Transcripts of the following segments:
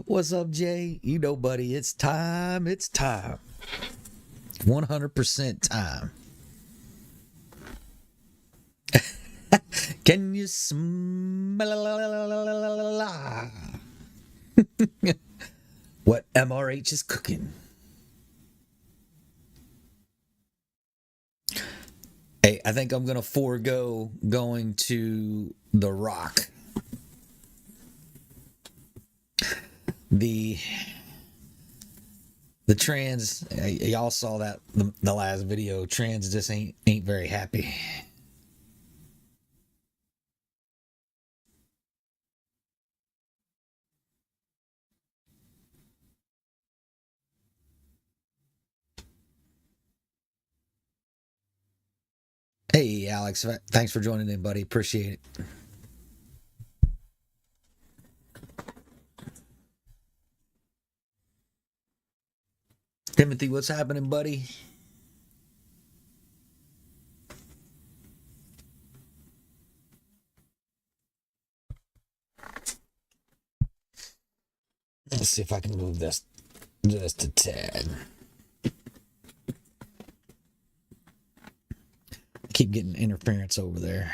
What's up, Jay? You know, buddy, it's time. It's time. 100% time. Can you smell what MRH is cooking? Hey, I think I'm going to forego going to The Rock. The trans, y'all saw that the last video. Trans just ain't very happy. Hey, Alex, thanks for joining in, buddy. Appreciate it. Timothy, what's happening, buddy? Let's see if I can move this just a tad. I keep getting interference over there.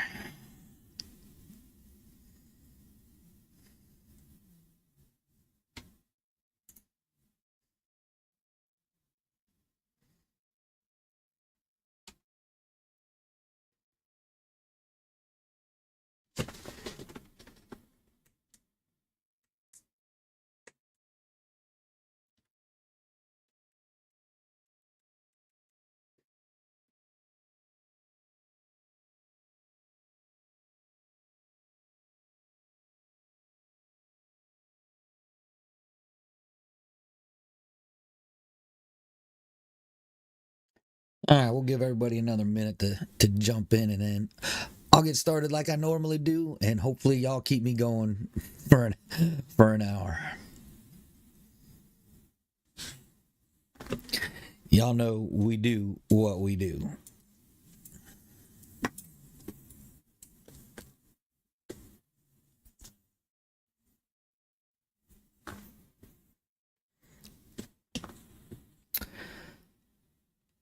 All right, we'll give everybody another minute to jump in, and then I'll get started like I normally do, and hopefully y'all keep me going for an hour. Y'all know we do what we do.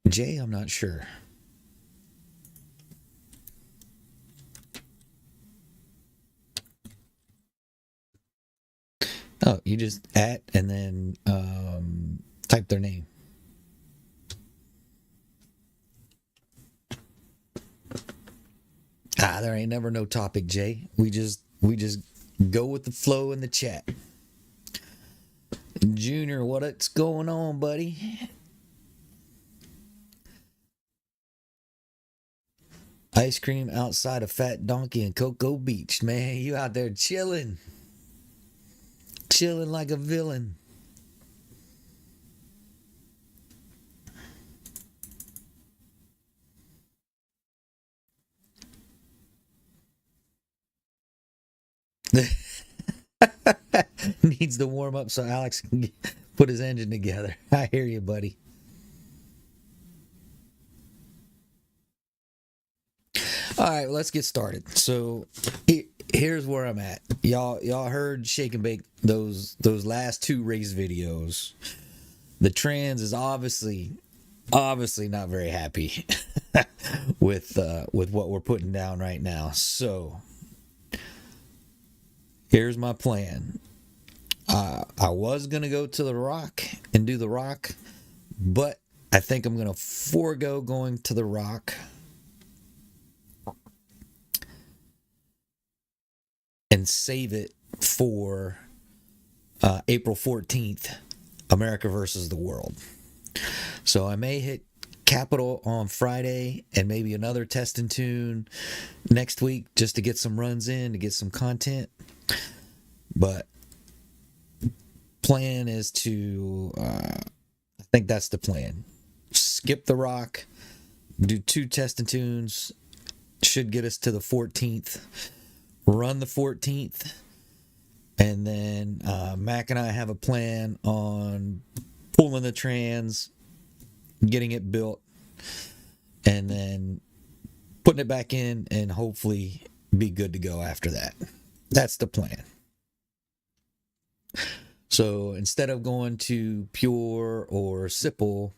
Jay, I'm not sure. Oh, you just at and then type their name. There ain't never no topic, Jay. We just go with the flow in the chat. Junior, what's going on, buddy? Ice cream outside of Fat Donkey and Cocoa Beach. Man, you out there chilling. Chilling like a villain. Needs to warm up so Alex can put his engine together. I hear you, buddy. All right, well, let's get started. So here's where I'm at. Y'all heard Shake and Bake those last two race videos. The trans is obviously not very happy with what we're putting down right now. So here's my plan. I was gonna go to the Rock and do the Rock, but I think I'm gonna forego going to the Rock and save it for April 14th, America versus the World. So I may hit Capital on Friday and maybe another test and tune next week just to get some runs in, to get some content. But plan is to, I think that's the plan. Skip the Rock, do 2 test and tunes, should get us to the 14th. Run the 14th, and then Mac and I have a plan on pulling the trans, getting it built, and then putting it back in and hopefully be good to go after that. That's the plan. So instead of going to Pure or Sipple,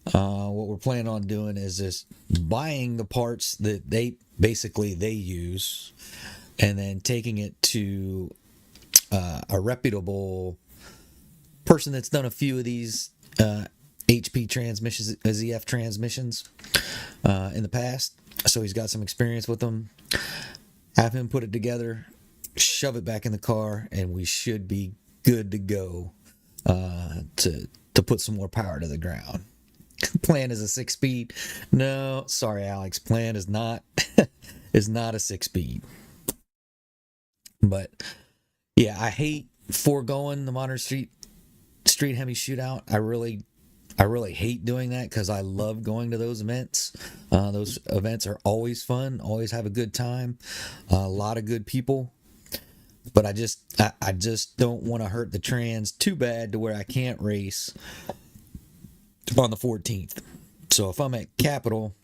what we're planning on doing is just buying the parts that they use, and then taking it to a reputable person that's done a few of these HP transmissions, ZF transmissions in the past. So he's got some experience with them. Have him put it together, shove it back in the car, and we should be good to go to put some more power to the ground. Plan is a 6-speed. No, sorry, Alex. Plan is not is not a 6-speed. But yeah, I hate foregoing the Modern Street Hemi Shootout. I really hate doing that because I love going to those events. Those events are always fun. Always have a good time. A lot of good people. But I just don't want to hurt the trans too bad to where I can't race on the 14th. So if I'm at Capitol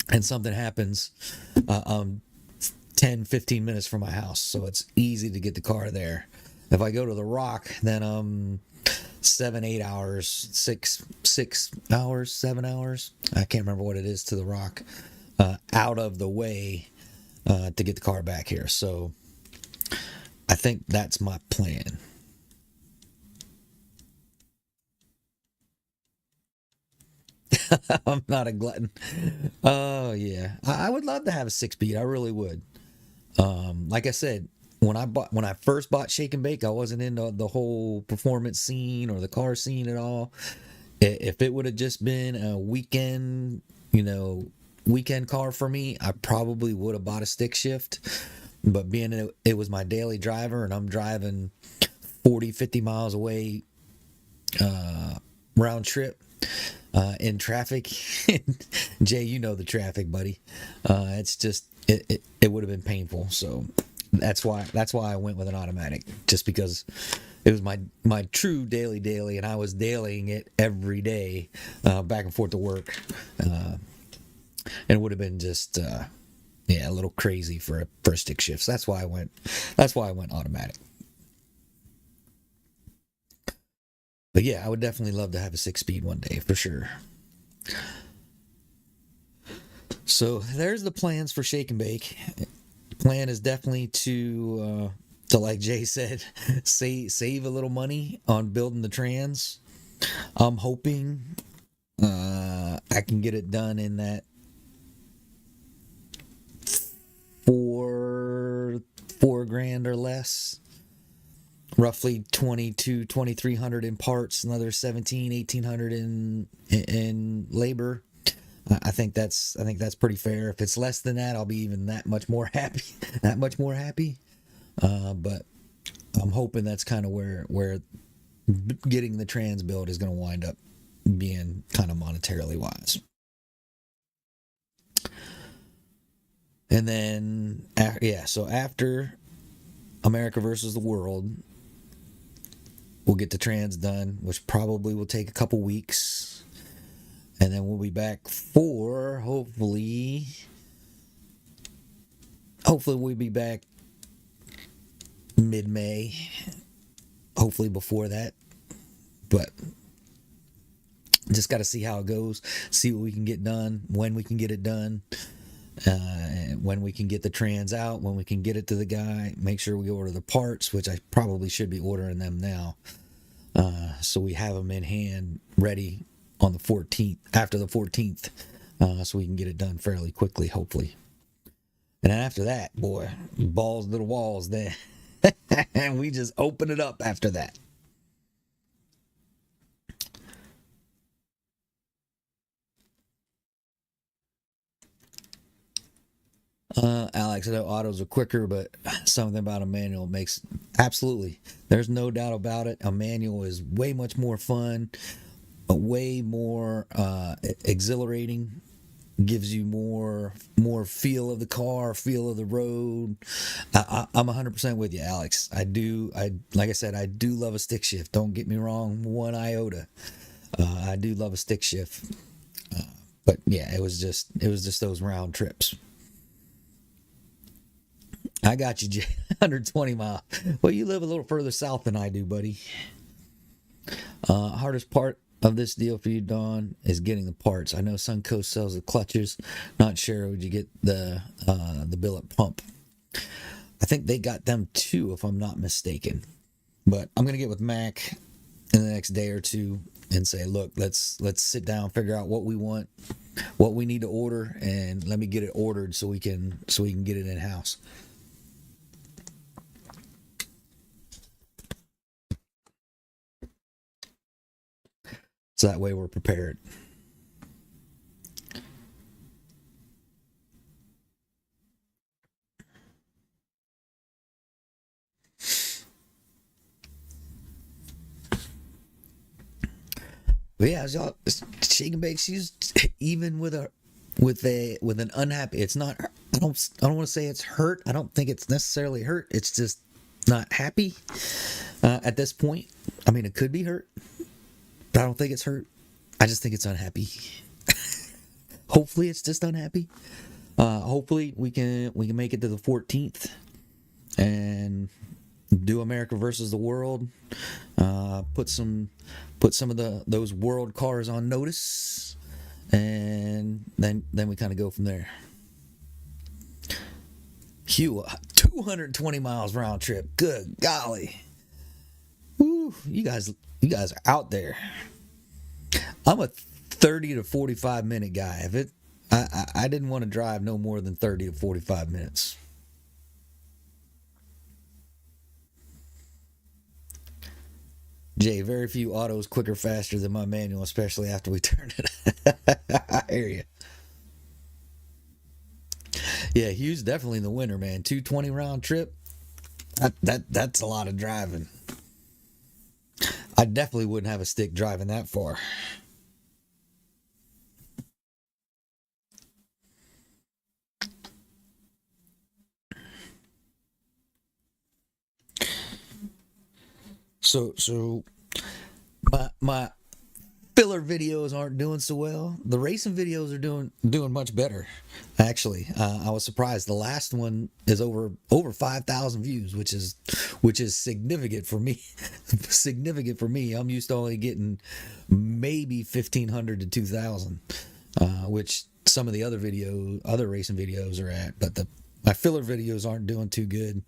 and something happens, I'm 10-15 minutes from my house, so it's easy to get the car there. If I go to the Rock, then I'm 7-8 hours, 6 hours, 7 hours, I can't remember what it is, to the Rock, out of the way to get the car back here. So I think that's my plan. I'm not a glutton. Oh yeah, I would love to have a 6-speed. I really would. Like I said, when I first bought Shake and Bake, I wasn't into the whole performance scene or the car scene at all. If it would have just been a weekend, weekend car for me, I probably would have bought a stick shift. But being it was my daily driver, and I'm driving 40-50 miles away round trip in traffic. Jay, you know the traffic, buddy. It's just it would have been painful. So that's why I went with an automatic, just because it was my true daily, and I was dailying it every day back and forth to work, and it would have been just a little crazy for a stick shift. So that's why I went automatic. But yeah, I would definitely love to have a 6-speed one day for sure. So there's the plans for Shake and Bake. Plan is definitely to like Jay said, save a little money on building the trans. I'm hoping I can get it done in that four grand or less, roughly 2,300 in parts, another 1,800 in labor. I think that's pretty fair. If it's less than that, I'll be even that much more happy. But I'm hoping that's kind of where getting the trans build is going to wind up being, kind of monetarily wise. And then, so after America versus the World, we'll get the trans done, which probably will take a couple weeks. And then we'll be back for, hopefully we'll be back mid-May. Hopefully before that. But just got to see how it goes, see what we can get done, when we can get it done. When we can get the trans out, when we can get it to the guy, make sure we order the parts, which I probably should be ordering them now, so we have them in hand ready on the 14th, after the 14th, so we can get it done fairly quickly, hopefully. And then after that, boy, balls to the walls then. And we just open it up after that. Alex, I know autos are quicker, but something about a manual makes, absolutely. There's no doubt about it. A manual is way much more fun, way more exhilarating. Gives you more feel of the car, feel of the road. I'm 100% with you, Alex. Like I said, I do love a stick shift. Don't get me wrong, one iota. I do love a stick shift. But yeah, it was just those round trips. I got you, Jay. 120 miles. Well, you live a little further south than I do, buddy. Hardest part of this deal for you, Don, is getting the parts. I know Suncoast sells the clutches. Not sure would you get the billet pump. I think they got them too, if I'm not mistaken. But I'm gonna get with Mac in the next day or two and say, look, let's sit down, figure out what we want, what we need to order, and let me get it ordered so we can get it in house. So that way we're prepared. But yeah, y'all, shake and bake. She's even with an unhappy. It's not. I don't want to say it's hurt. I don't think it's necessarily hurt. It's just not happy at this point. I mean, it could be hurt, but I don't think it's hurt. I just think it's unhappy. Hopefully, it's just unhappy. Hopefully, we can make it to the 14th and do America versus the world. Put some of those world cars on notice, and then we kind of go from there. Hugh, 220 miles round trip. Good golly. Woo, you guys are out there. I'm a 30 to 45 minute guy. If I didn't want to drive no more than 30 to 45 minutes. Jay, very few autos quicker, faster than my manual, especially after we turn it. I hear you. Yeah, Hugh's definitely the winner, man. 220 round trip. That's a lot of driving. I definitely wouldn't have a stick driving that far. So my filler videos aren't doing so well. The racing videos are doing much better. Actually, I was surprised. The last one is over 5,000 views, which is significant for me. Significant for me. I'm used to only getting maybe 1,500 to 2,000, which some of the other racing videos are at. But my filler videos aren't doing too good,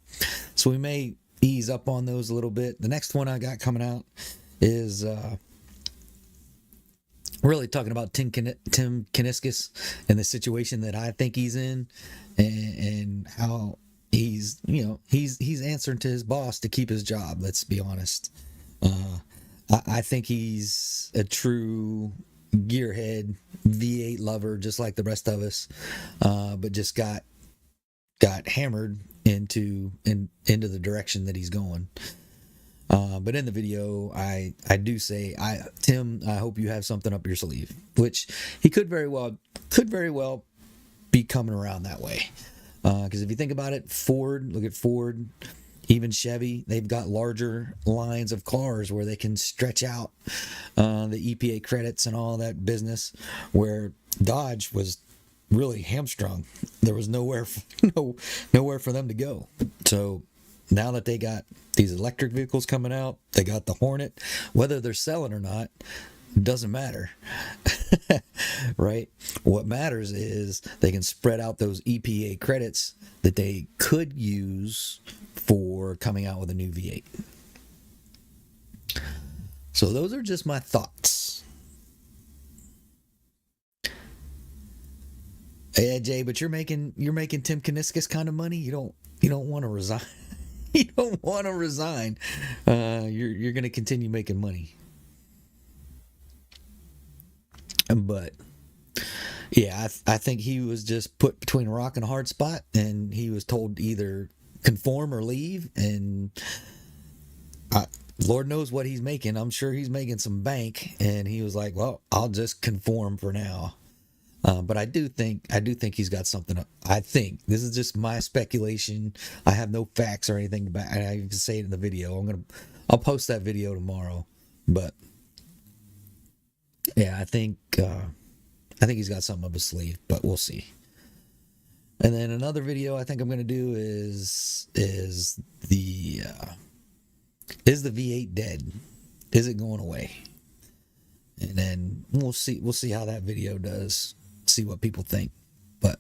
so we may ease up on those a little bit. The next one I got coming out is really talking about Tim Kaniskis and the situation that I think he's in, and how he's answering to his boss to keep his job. Let's be honest. I think he's a true gearhead, V8 lover, just like the rest of us, but just got hammered into the direction that he's going. But in the video, I do say, Tim, I hope you have something up your sleeve, which he could very well be coming around that way. Because if you think about it, look at Ford, even Chevy, they've got larger lines of cars where they can stretch out the EPA credits and all that business, where Dodge was really hamstrung. There was nowhere for them to go. So now that they got these electric vehicles coming out, they got the Hornet, whether they're selling or not, doesn't matter. Right? What matters is they can spread out those EPA credits that they could use for coming out with a new V8. So those are just my thoughts. Yeah, Jay, but you're making Tim Kaniskis kind of money. You don't want to resign. You don't want to resign. You're going to continue making money. But yeah, I think he was just put between a rock and a hard spot, and he was told to either conform or leave. And Lord knows what he's making. I'm sure he's making some bank, and he was like, "Well, I'll just conform for now." But I do think he's got something up. I think this is just my speculation. I have no facts or anything back. I even say it in the video. I'll post that video tomorrow. But yeah, I think he's got something up his sleeve. But we'll see. And then another video I think I'm going to do is the V8 dead? Is it going away? And then we'll see how that video does. See what people think. But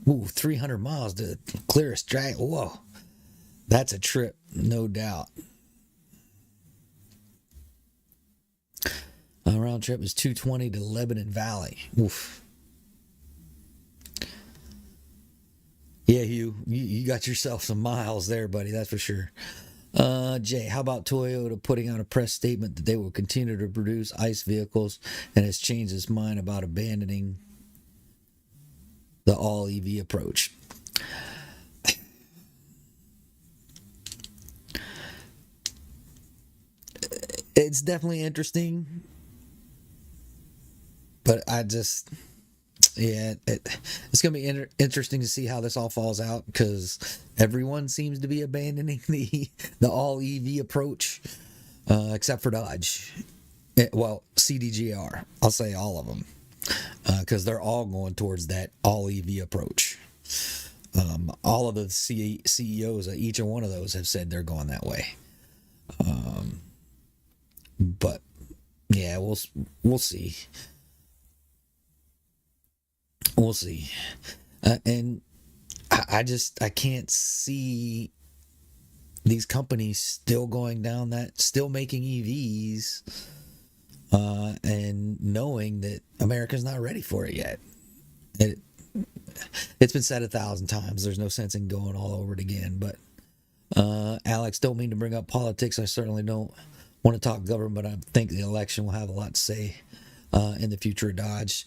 ooh, 300 miles to clearest drag. Whoa, that's a trip, no doubt. Round trip is 220 to Lebanon Valley. Oof. Yeah, Hugh, you got yourself some miles there, buddy. That's for sure. Jay, how about Toyota putting out a press statement that they will continue to produce ICE vehicles and has changed its mind about abandoning the all EV approach? It's definitely interesting, but it's going to be interesting to see how this all falls out, because everyone seems to be abandoning the all EV approach, except for Dodge. Well, CDGR, I'll say all of them, because they're all going towards that all EV approach. All of the CEOs of each one of those have said they're going that way. But yeah, we'll see. We'll see. And I can't see these companies still going down that, still making EVs, and knowing that America's not ready for it yet. It's been said 1,000 times. There's no sense in going all over it again. But Alex, don't mean to bring up politics. I certainly don't want to talk government. I think the election will have a lot to say in the future of Dodge.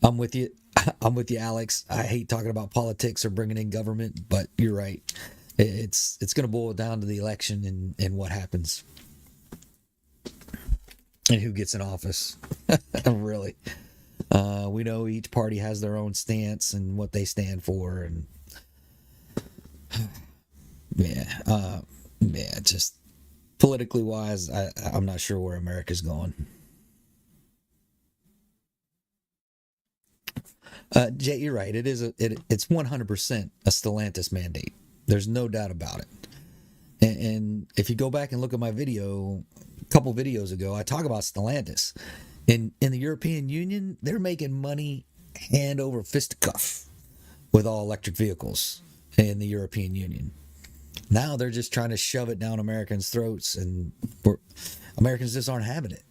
I'm with you. I'm with you, Alex. I hate talking about politics or bringing in government, but you're right. It's going to boil down to the election and what happens and who gets in office. Really. We know each party has their own stance and what they stand for, and just politically wise, I'm not sure where America's going. Jay, you're right. It's 100% a Stellantis mandate. There's no doubt about it. And if you go back and look at my video, a couple videos ago, I talk about Stellantis. In the European Union, they're making money hand over fisticuff with all electric vehicles in the European Union. Now they're just trying to shove it down Americans' throats, and Americans just aren't having it.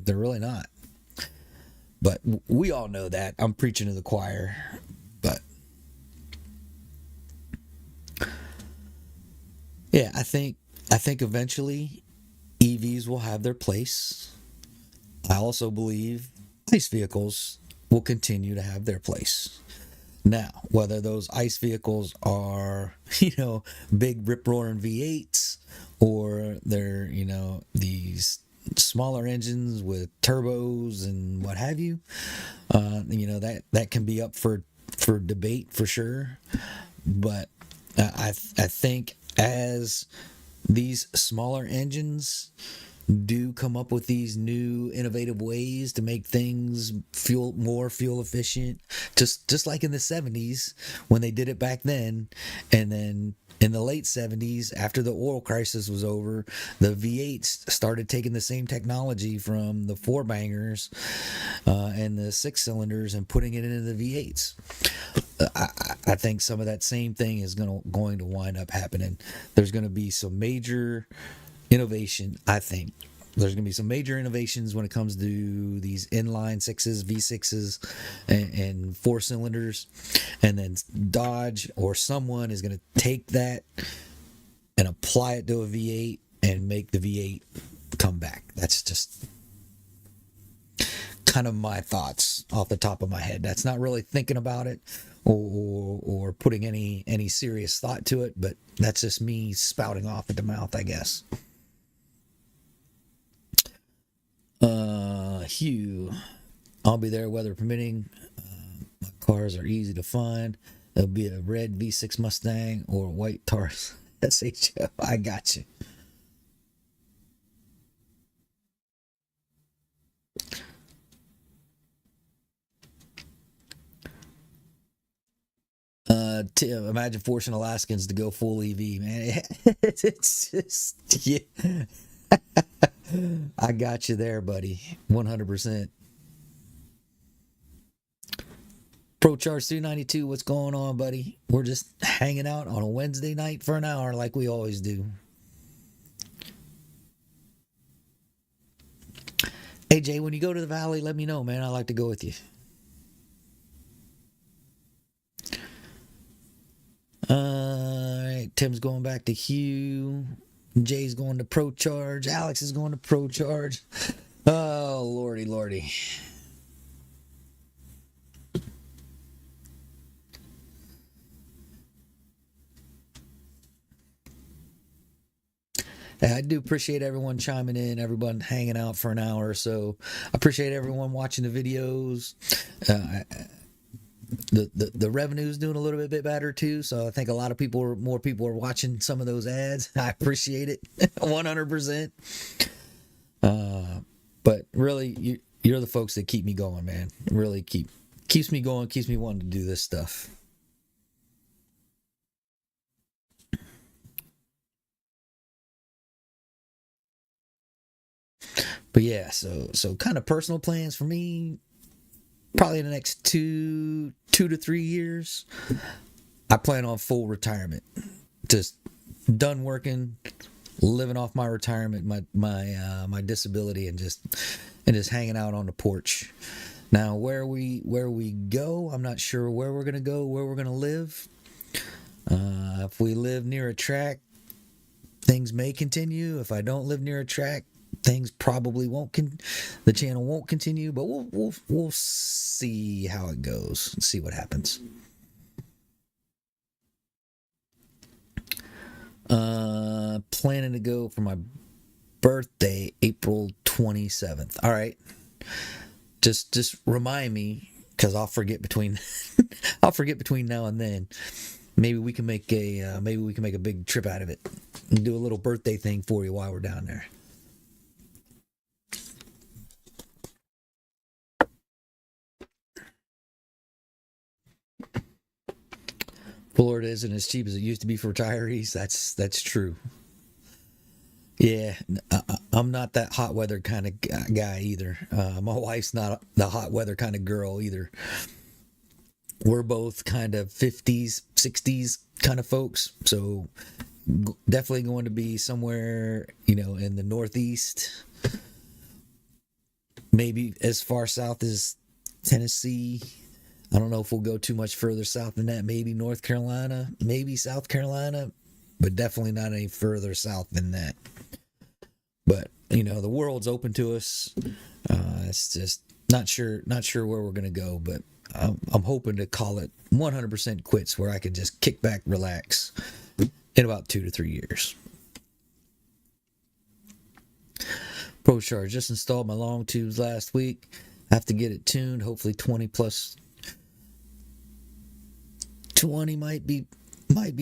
They're really not. But we all know that. I'm preaching to the choir. But yeah, I think eventually EVs will have their place. I also believe ICE vehicles will continue to have their place. Now, whether those ICE vehicles are, big rip-roaring V8s, or they're, these smaller engines with turbos and what have you, that can be up for debate for sure. But I think as these smaller engines do come up with these new innovative ways to make things more fuel efficient, just like in the 70s when they did it back then, and then in the late 70s, after the oil crisis was over, the V8s started taking the same technology from the four bangers and the six cylinders and putting it into the V8s. I think some of that same thing is going to wind up happening. There's going to be some major innovation. I think there's going to be some major innovations when it comes to these inline sixes, V6s, and four cylinders. And then Dodge or someone is going to take that and apply it to a V8 and make the V8 come back. That's just kind of my thoughts off the top of my head. That's not really thinking about it or putting any serious thought to it, but that's just me spouting off at the mouth, I guess. Hugh, I'll be there weather permitting. My cars are easy to find. There'll be a red V6 Mustang or a white Taurus SHO. I got you. Imagine forcing Alaskans to go full EV, man. It's just, yeah. I got you there, buddy. 100%. Pro Charge 292, what's going on, buddy? We're just hanging out on a Wednesday night for an hour like we always do. Hey, Jay, when you go to the valley, let me know, man. I'd like to go with you. All right, Tim's going back to Hugh. Jay's going to Pro Charge. Alex is going to Pro Charge. Oh, lordy, lordy. I do appreciate everyone chiming in, everyone hanging out for an hour or so. I appreciate everyone watching the videos. The revenue's doing a little bit better too, so I think a lot of more people are watching some of those ads. I appreciate it 100%. But really, you're the folks that keep me going, man. Really keeps me going, keeps me wanting to do this stuff. But yeah, so kind of personal plans for me. Probably in the next 2 to 3 years, I plan on full retirement. Just done working, living off my retirement, my disability, and just hanging out on the porch. Now, where we go, I'm not sure where we're gonna go, where we're gonna live. If we live near a track, things may continue. If I don't live near a track, things probably won't. The channel won't continue, but we'll see how it goes. See what happens. Planning to go for my birthday, April 27th. All right. Just remind me, because I'll forget between now and then. Maybe we can make a big trip out of it and do a little birthday thing for you while we're down there. Florida isn't as cheap as it used to be for retirees. That's true. Yeah, I'm not that hot weather kind of guy either. My wife's not the hot weather kind of girl either. We're both kind of 50s, 60s kind of folks. So definitely going to be somewhere, in the Northeast. Maybe as far south as Tennessee. I don't know if we'll go too much further south than that. Maybe North Carolina, maybe South Carolina, but definitely not any further south than that. But the world's open to us. It's just not sure where we're gonna go, but I'm hoping to call it 100% quits, where I can just kick back, relax in about 2 to 3 years. Pro Charge just installed my long tubes last week. I have to get it tuned. Hopefully 20 plus 20 might be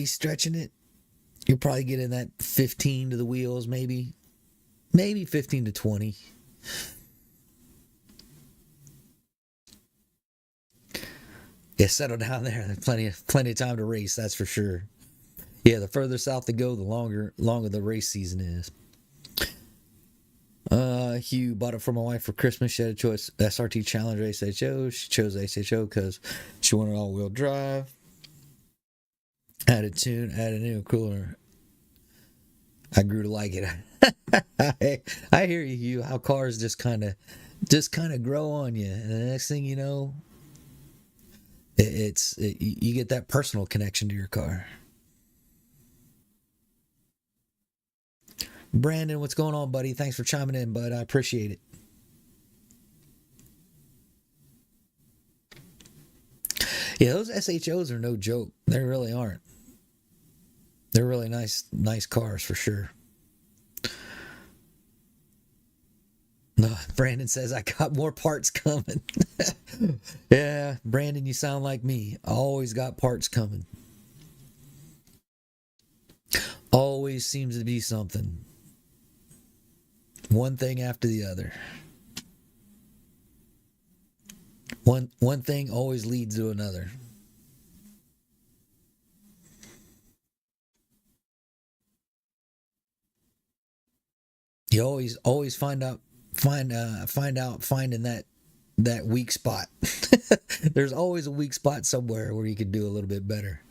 stretching it. You're probably getting that 15 to the wheels, maybe 15 to 20. Yeah, settle down there. There's plenty of time to race, that's for sure. Yeah, the further south to go, the longer the race season is. Hugh bought it for my wife for Christmas. She had a choice: SRT Challenger, SHO. She chose SHO because she wanted all-wheel drive. Added tune, added new cooler. I grew to like it. I hear you, Hugh. How cars just kind of grow on you, and the next thing you know, you get that personal connection to your car. Brandon, what's going on, buddy? Thanks for chiming in, bud. I appreciate it. Yeah, those SHOs are no joke. They really aren't. They're really nice cars for sure. No, Brandon says I got more parts coming. Yeah, Brandon, you sound like me. I always got parts coming. Always seems to be something. One thing after the other. One thing always leads to another. You always finding that weak spot. There's always a weak spot somewhere where you could do a little bit better.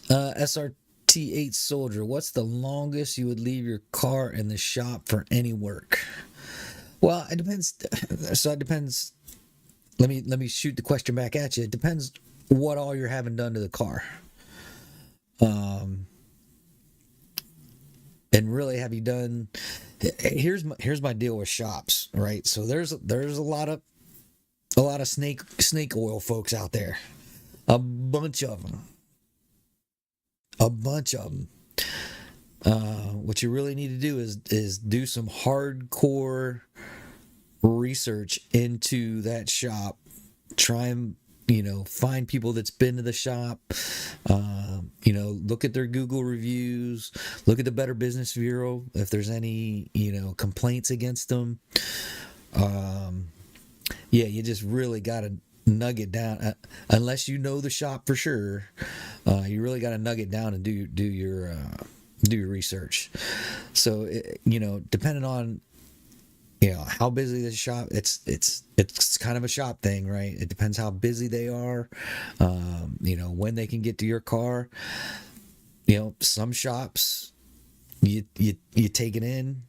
SRT8 Soldier, what's the longest you would leave your car in the shop for any work? Well, it depends. So it depends. Let me shoot the question back at you. It depends what all you're having done to the car. Um, and really, have you done? Here's my deal with shops, right? So there's a lot of snake oil folks out there, a bunch of them, a bunch of them. What you really need to do is do some hardcore research into that shop. Try and find people that's been to the shop. Look at their Google reviews. Look at the Better Business Bureau if there's any complaints against them. Yeah, you just really got to nug it down. Unless you know the shop for sure, you really got to nug it down and do your research. So depending on how busy the shop, it's kind of a shop thing, right? It depends how busy they are, when they can get to your car. Some shops you take it in,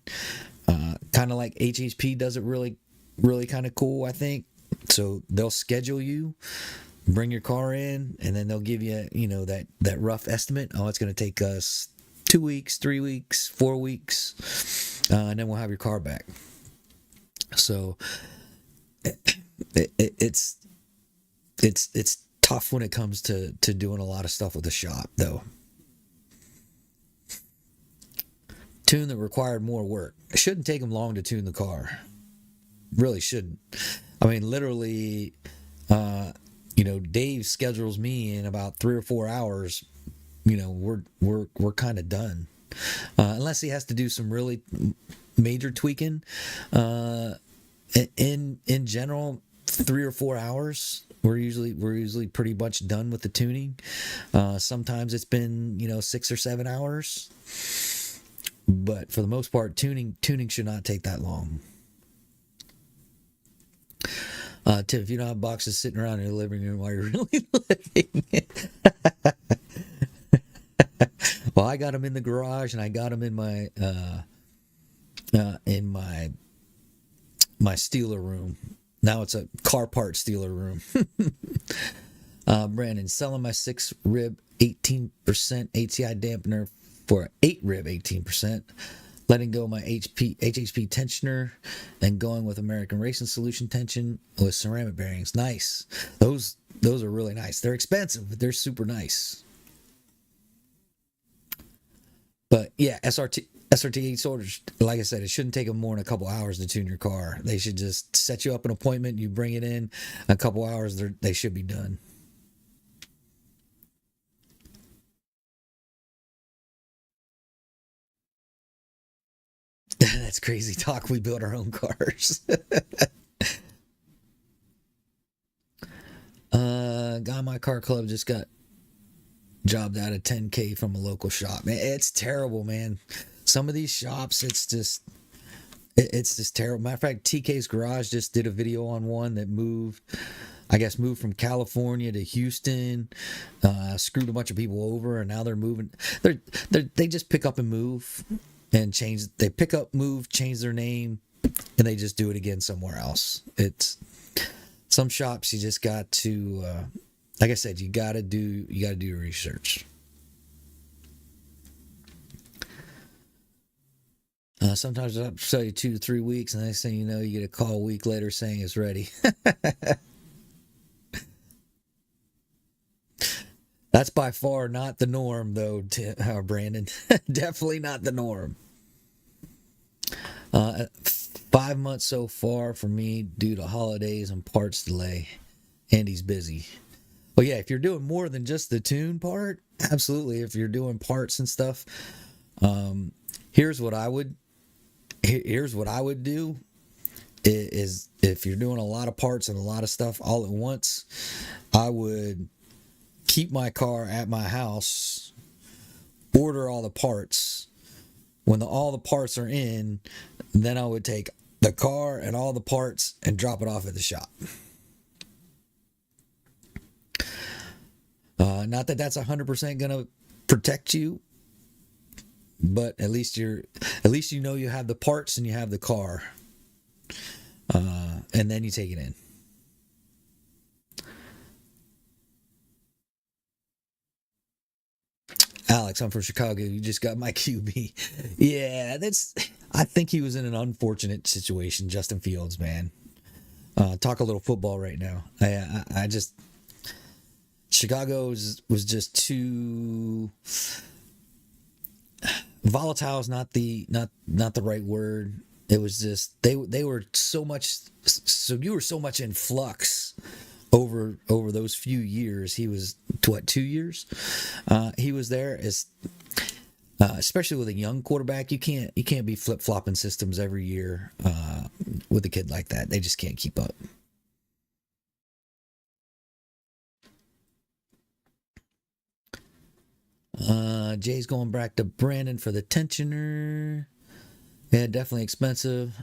kind of like HHP does it really really kind of cool, I think. So they'll schedule you, bring your car in, and then they'll give you that rough estimate. Oh, it's going to take us 2 weeks, 3 weeks, 4 weeks, and then we'll have your car back. So it's tough when it comes to doing a lot of stuff with the shop, though. Tune that required more work. It shouldn't take them long to tune the car. Really shouldn't. I mean, literally, Dave schedules me in about 3 or 4 hours. We're kind of done, unless he has to do some really major tweaking. In general, 3 or 4 hours. We're usually pretty much done with the tuning. Sometimes it's been 6 or 7 hours, but for the most part, tuning should not take that long. Tim, if you don't have boxes sitting around in your living room while you're really living, well, I got them in the garage and I got them in my Steeler room. Now it's a car part Steeler room. Brandon, selling my 6 rib 18% ATI dampener for 8 rib 18%. Letting go of my HHP tensioner and going with American Racing Solution tension with ceramic bearings. Nice. Those are really nice. They're expensive, but they're super nice. But yeah, SRT8 Soldiers, like I said, it shouldn't take them more than a couple hours to tune your car. They should just set you up an appointment. You bring it in, a couple hours, they should be done. That's crazy talk. We build our own cars. Guy in my car club just got jobbed out of 10K from a local shop. Man, it's terrible, man. Some of these shops, it's just terrible. Matter of fact, TK's Garage just did a video on one that moved from California to Houston, screwed a bunch of people over, and now they're moving. They just pick up and move and change. They pick up, move, change their name, and they just do it again somewhere else. It's some shops you just got to, like I said, you got to do your research. Sometimes I'll tell you 2 to 3 weeks, and the next thing you know, you get a call a week later saying it's ready. That's by far not the norm, though, Brandon. Definitely not the norm. 5 months so far for me due to holidays and parts delay. Andy's busy. Well, yeah, if you're doing more than just the tune part, absolutely. If you're doing parts and stuff, here's what I would do is if you're doing a lot of parts and a lot of stuff all at once, I would keep my car at my house, order all the parts, when all the parts are in, then I would take the car and all the parts and drop it off at the shop. Not that that's 100% gonna protect you, but at least you know you have the parts and you have the car, and then you take it in. Alex, I'm from Chicago. You just got my QB. Yeah, that's. I think he was in an unfortunate situation, Justin Fields, man. Talk a little football right now. I just Chicago was just too volatile. Is not the right word. It was just they were so much. So you were so much in flux over those few years. He was what, 2 years? He was there as especially with a young quarterback. You can't be flip flopping systems every year with a kid like that. They just can't keep up. Jay's going back to Brandon for the tensioner. Yeah, definitely expensive.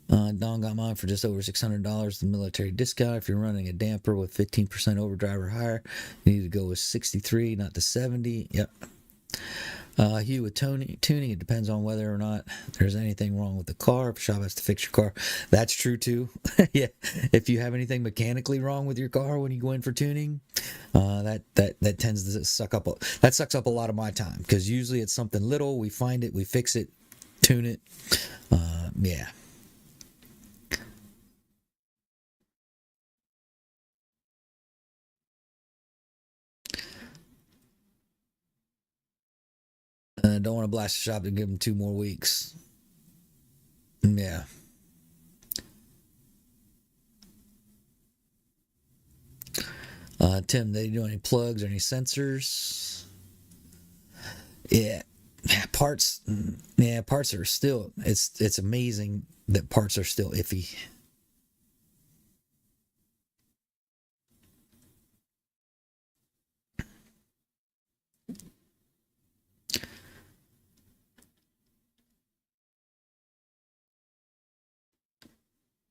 Don got mine for just over $600. The military discount. If you're running a damper with 15% overdrive or higher, you need to go with 63, not the 70. Yep. Hugh, with tuning, it depends on whether or not there's anything wrong with the car. If shop has to fix your car, that's true too. Yeah, if you have anything mechanically wrong with your car when you go in for tuning, that tends to sucks up a lot of my time, because usually it's something little. We find it, we fix it, tune it. Yeah. Don't want to blast the shop to give them 2 more weeks. Yeah. Tim, they do any plugs or any sensors? Yeah. Parts. Yeah, parts are still. It's amazing that parts are still iffy.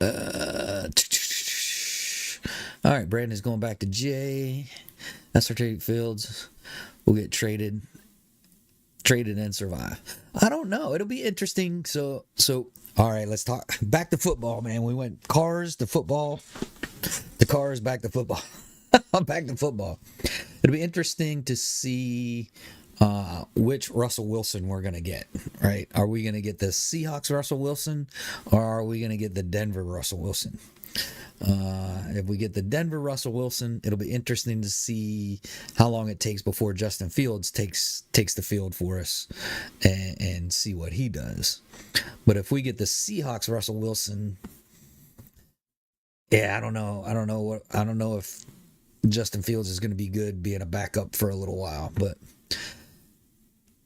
Uh, all right, Brandon's going back to J. That's our trade fields. We'll get traded and survive. I don't know. It'll be interesting. So all right, let's talk back to football, man. We went cars to football, the cars back to football. Back to football. It'll be interesting to see which Russell Wilson we're gonna get. Right? Are we gonna get the Seahawks Russell Wilson, or are we gonna get the Denver Russell Wilson? If we get the Denver Russell Wilson, it'll be interesting to see how long it takes before Justin Fields takes the field for us, and see what he does. But if we get the Seahawks Russell Wilson, yeah, I don't know. I don't know if Justin Fields is going to be good being a backup for a little while. But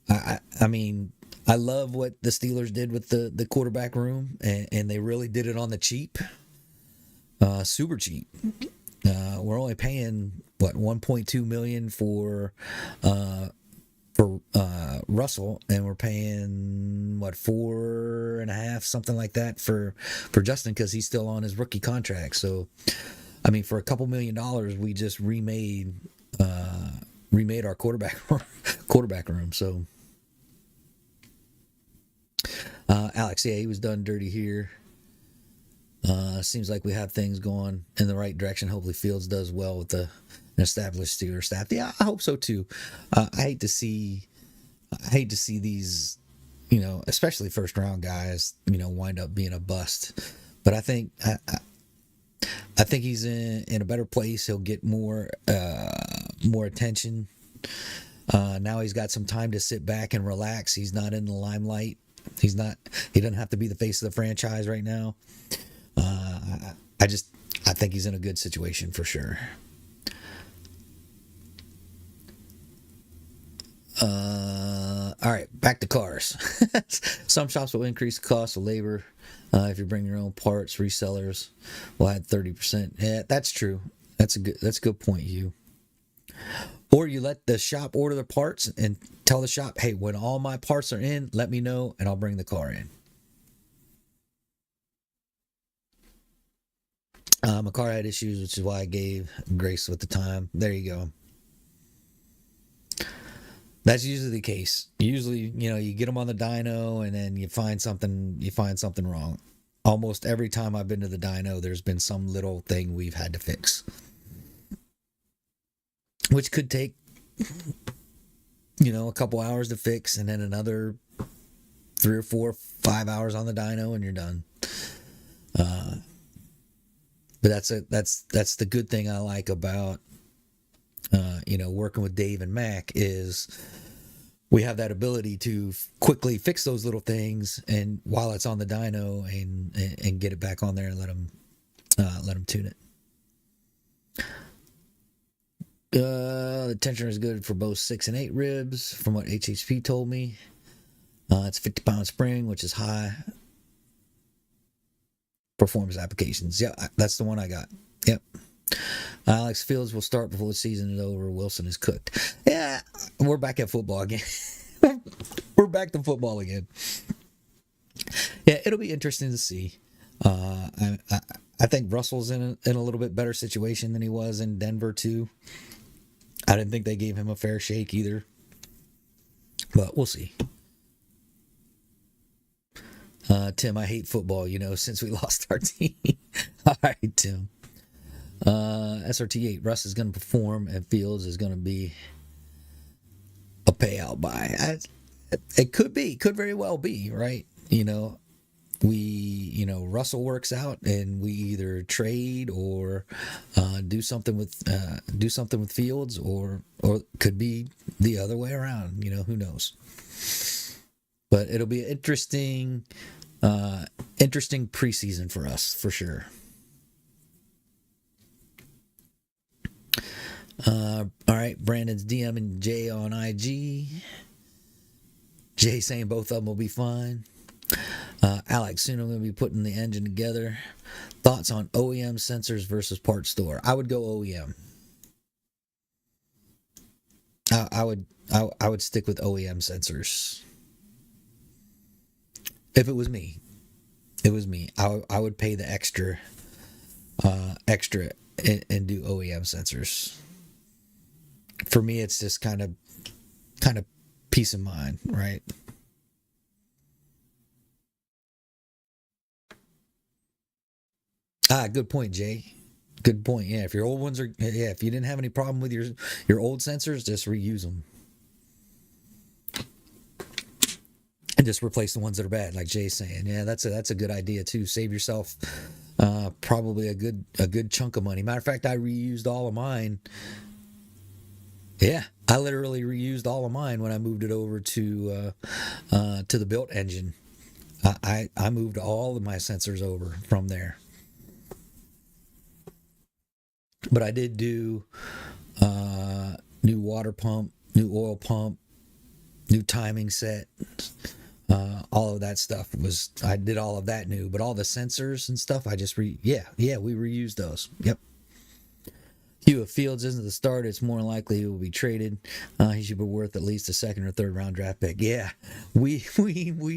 I mean, I love what the Steelers did with the quarterback room, and they really did it on the cheap. Super cheap. We're only paying what, 1.2 million for Russell, and we're paying what, 4.5, something like that for Justin, because he's still on his rookie contract. So I mean, for a couple $1,000,000, we just remade our quarterback room. So Alex, yeah, he was done dirty here. Seems like we have things going in the right direction. Hopefully Fields does well with an established Steelers staff. Yeah, I hope so too. I hate to see these, especially first round guys, wind up being a bust. But I think he's in a better place. He'll get more attention. Now he's got some time to sit back and relax. He's not in the limelight. He doesn't have to be the face of the franchise right now. I think he's in a good situation for sure. All right, back to cars. Some shops will increase the cost of labor. If you bring your own parts, resellers will add 30%. Yeah, that's true. That's a good point, Hugh. Or you let the shop order the parts and tell the shop, hey, when all my parts are in, let me know and I'll bring the car in. My car had issues, which is why I gave grace with the time. There you go. That's usually the case. Usually, you get them on the dyno and then you find something wrong. Almost every time I've been to the dyno, there's been some little thing we've had to fix, which could take a couple hours to fix, and then another 3 or 4, 5 hours on the dyno, and you're done. But that's the good thing I like about working with Dave and Mac is we have that ability to quickly fix those little things, and while it's on the dyno, and get it back on there and let them tune it. The tensioner is good for both 6 and 8 ribs, from what HHP told me. It's a 50-pound spring, which is high performance applications. Yeah, that's the one I got. Yep. Alex Fields will start before the season is over. Wilson is cooked. Yeah, we're back at football again. We're back to football again. Yeah, it'll be interesting to see. I think Russell's in a little bit better situation than he was in Denver too. I didn't think they gave him a fair shake either, but we'll see. Tim, I hate football, since we lost our team. All right, Tim. SRT8, Russ is going to perform, and Fields is going to be a payout buy. It could very well be, right? Russell works out, and we either trade or do something with Fields, or could be the other way around. Who knows? But it'll be an interesting preseason for us for sure. All right, Brandon's DM and Jay on IG. Jay saying both of them will be fine. Alex, soon I'm going to be putting the engine together. Thoughts on OEM sensors versus part store? I would go OEM. I would stick with OEM sensors. If it was me, I would pay the extra and do OEM sensors. For me, it's just kind of peace of mind, right? Good point, Jay. Good point. Yeah, if your old ones if you didn't have any problem with your old sensors, just reuse them. And just replace the ones that are bad, like Jay's saying. Yeah, that's a good idea too. Save yourself probably a good chunk of money. Matter of fact, I reused all of mine. Yeah, I literally reused all of mine when I moved it over to the built engine. I moved all of my sensors over from there. But I did do new water pump, new oil pump, new timing set. All of that stuff I did all of that new, but all the sensors and stuff, I just we reused those. Yep. Hugh, if Fields isn't the starter, it's more likely he will be traded. He should be worth at least a 2nd or 3rd round draft pick. Yeah, we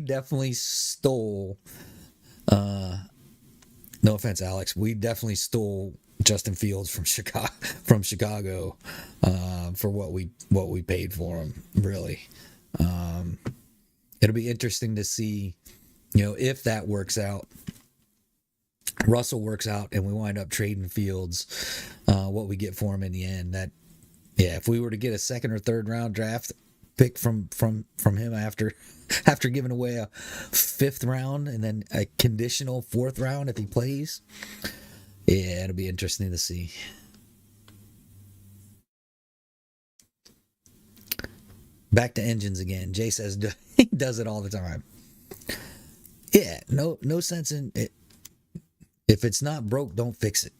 definitely stole. No offense, Alex. We definitely stole Justin Fields from Chicago, for what we paid for him. Really. It'll be interesting to see, if that works out. Russell works out, and we wind up trading Fields. What we get for him in the end. If we were to get a 2nd or 3rd round draft pick from him after giving away a 5th round and then a conditional 4th round if he plays, yeah, it'll be interesting to see. Back to engines again. Jay says he does it all the time. Yeah, no sense in it. If it's not broke, don't fix it.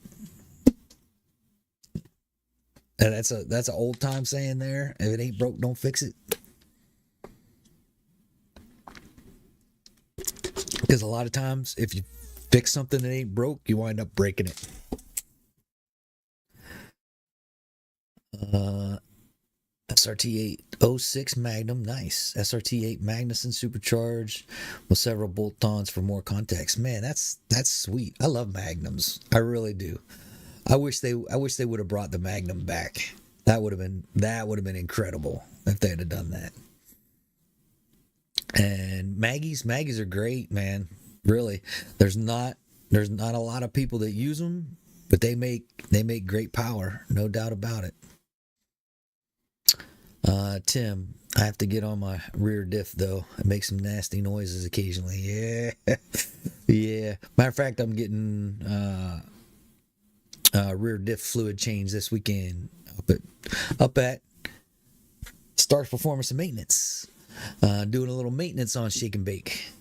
And that's an old time saying there. If it ain't broke, don't fix it. Because a lot of times, if you fix something that ain't broke, you wind up breaking it. SRT-806 Magnum, nice. SRT-8 Magnuson supercharged with several bolt-ons for more context. Man, that's sweet. I love Magnums. I really do. I wish they would have brought the Magnum back. That would have been incredible if they had done that. And Maggies are great, man. Really, there's not a lot of people that use them, but they make great power, no doubt about it. Tim, I have to get on my rear diff though. It makes some nasty noises occasionally. Yeah, yeah. Matter of fact, I'm getting rear diff fluid change this weekend up at Starks Performance and Maintenance. Doing a little maintenance on Shake and Bake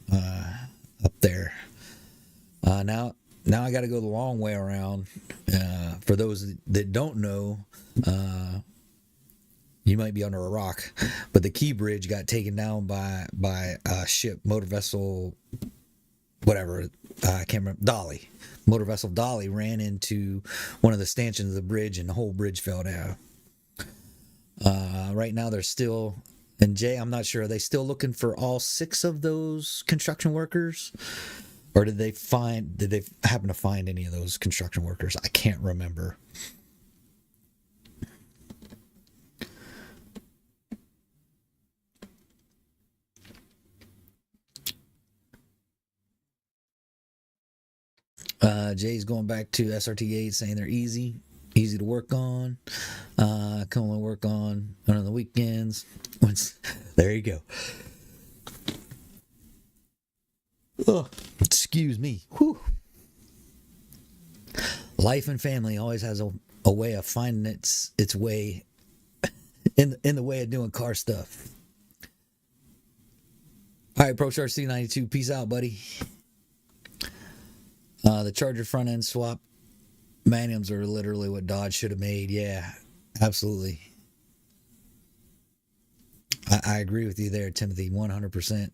up there. Now I got to go the long way around. For those that don't know, you might be under a rock, but the key bridge got taken down by a ship, motor vessel, whatever. I can't remember. Dolly, motor vessel Dolly ran into one of the stanchions of the bridge, and the whole bridge fell down. Right now they're still, and Jay, I'm not sure. Are they still looking for all 6 of those construction workers, or did they happen to find any of those construction workers? I can't remember. Jay's going back to SRT-8, saying they're easy to work on. Come and work on the weekends. There you go. Oh, excuse me. Whew. Life and family always has a way of finding its way in the way of doing car stuff. All right, ProCharge C92, peace out, buddy. The Charger front end swap magnums are literally what Dodge should have made. Yeah, absolutely. I agree with you there, Timothy, 100%.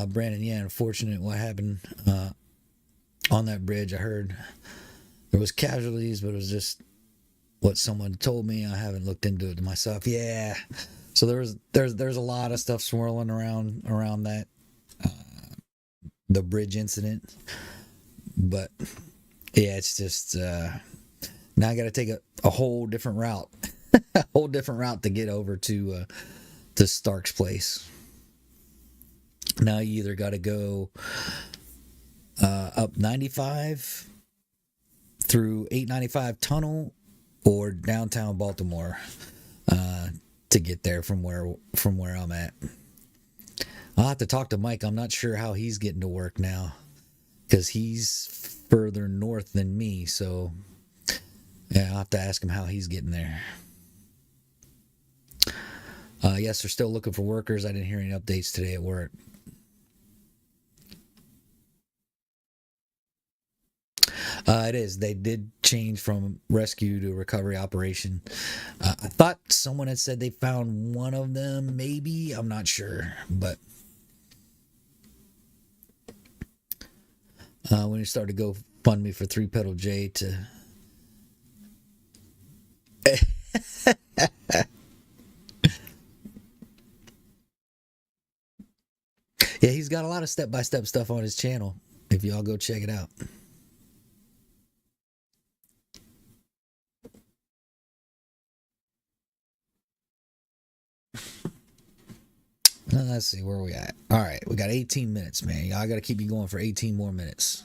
Brandon, yeah, unfortunate what happened on that bridge. I heard there was casualties, but it was just what someone told me. I haven't looked into it myself. Yeah, so there's a lot of stuff swirling around that the bridge incident, but yeah, it's just now I got to take a whole different route, a whole different route to get over to Stark's place. Now you either got to go up 95 through 895 tunnel or downtown Baltimore to get there from where I'm at. I'll have to talk to Mike. I'm not sure how he's getting to work now because he's further north than me. So yeah, I'll have to ask him how he's getting there. Yes, they're still looking for workers. I didn't hear any updates today at work. It is. They did change from rescue to recovery operation. I thought someone had said they found one of them, maybe. I'm not sure, but when you start to go fund me for 3-pedal J to yeah, he's got a lot of step-by-step stuff on his channel if y'all go check it out. Let's see where we at. All right, we got 18 minutes, man. Y'all got to keep me going for 18 more minutes.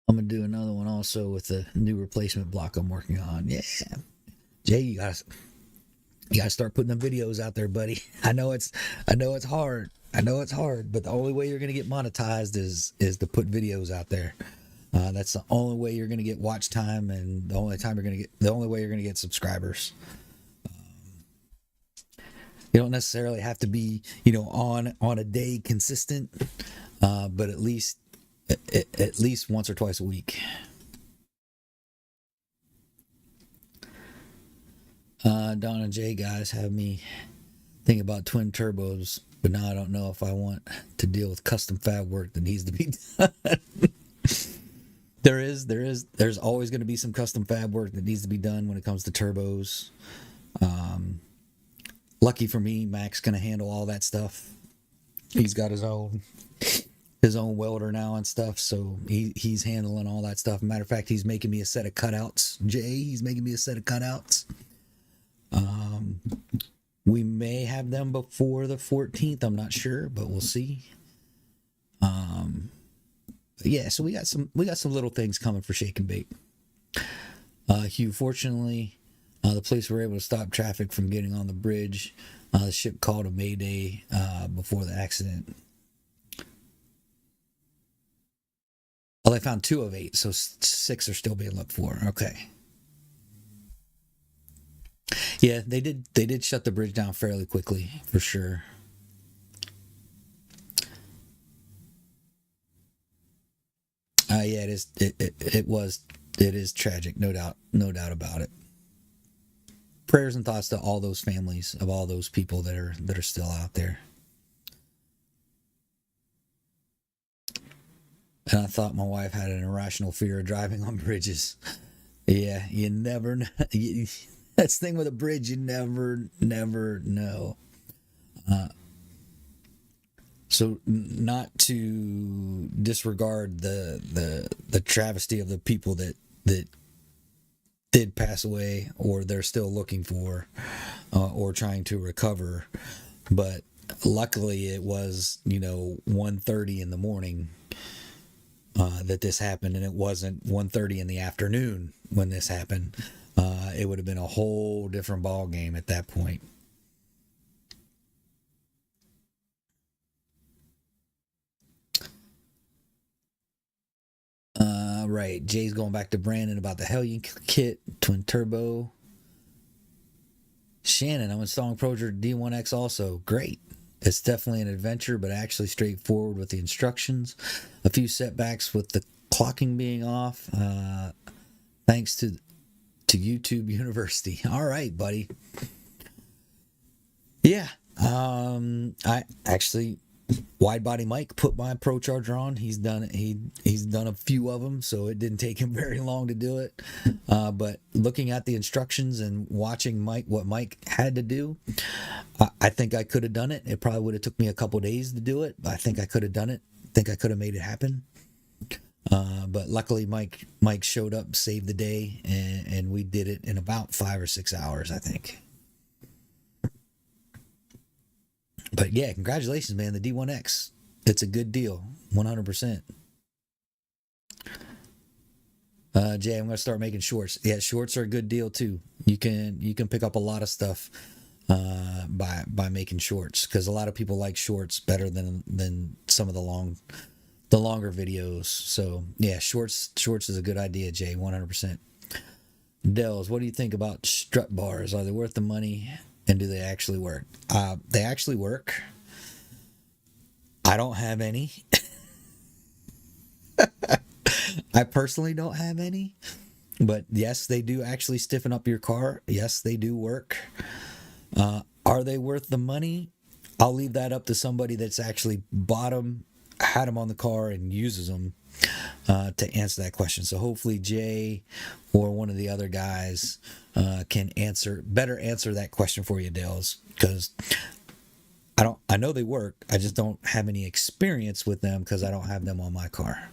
I'm gonna do another one also with the new replacement block I'm working on. Yeah, Jay, you gotta start putting them videos out there, buddy. I know it's hard. But the only way you're gonna get monetized is to put videos out there. That's the only way you're gonna get watch time, and the only way you're gonna get subscribers. You don't necessarily have to be, on a day consistent, but at least once or twice a week. Don and Jay guys have me think about twin turbos but now I don't know if I want to deal with custom fab work that needs to be done. There's always going to be some custom fab work that needs to be done when it comes to turbos. Lucky for me, Mac's going to handle all that stuff. He's got his own welder now and stuff, so he's handling all that stuff. Matter of fact, he's making me a set of cutouts. He's making me a set of cutouts. We may have them before the 14th. I'm not sure, but we'll see. Yeah, so we got some little things coming for Shake and Bake. Hugh, fortunately, the police were able to stop traffic from getting on the bridge. The ship called a mayday before the accident. Well, they found 2 of 8, so 6 are still being looked for. Okay. Yeah, they did shut the bridge down fairly quickly, for sure. Yeah, it is tragic, no doubt about it. Prayers and thoughts to all those families of all those people that are still out there. And I thought my wife had an irrational fear of driving on bridges. Yeah, you never know. That's the thing with a bridge, you never know. So not to disregard the travesty of the people that did pass away, or they're still looking for, or trying to recover, but luckily it was 1:30 in the morning that this happened, and it wasn't 1:30 in the afternoon when this happened. It would have been a whole different ball game at that point. Right. Jay's going back to Brandon about the Hellion kit, twin turbo. Shannon, I'm installing Proger D1X also. Great. It's definitely an adventure, but actually straightforward with the instructions. A few setbacks with the clocking being off. Thanks to YouTube University. All right, buddy. Yeah. I actually, Wide Body Mike put my Pro Charger on. He's done it. He's done a few of them, so it didn't take him very long to do it. But looking at the instructions and watching what Mike had to do, I think I could have done it. It probably would have took me a couple days to do it, but I think I could have done it. I think I could have made it happen. But luckily, Mike showed up, saved the day, and we did it in about 5 or 6 hours, I think. But yeah, congratulations, man. The D1X. It's a good deal. 100%. Jay, I'm going to start making shorts. Yeah, shorts are a good deal too. You can pick up a lot of stuff by making shorts, because a lot of people like shorts better than some of the longer videos. So yeah, shorts is a good idea, Jay. 100%. Dells, what do you think about strut bars? Are they worth the money? And do they actually work? They actually work. I don't have any. I personally don't have any. But yes, they do actually stiffen up your car. Yes, they do work. Are they worth the money? I'll leave that up to somebody that's actually bought them, had them on the car, and uses them to answer that question. So hopefully Jay or one of the other guys can better answer that question for you, Dales, because I know they work. I just don't have any experience with them because I don't have them on my car.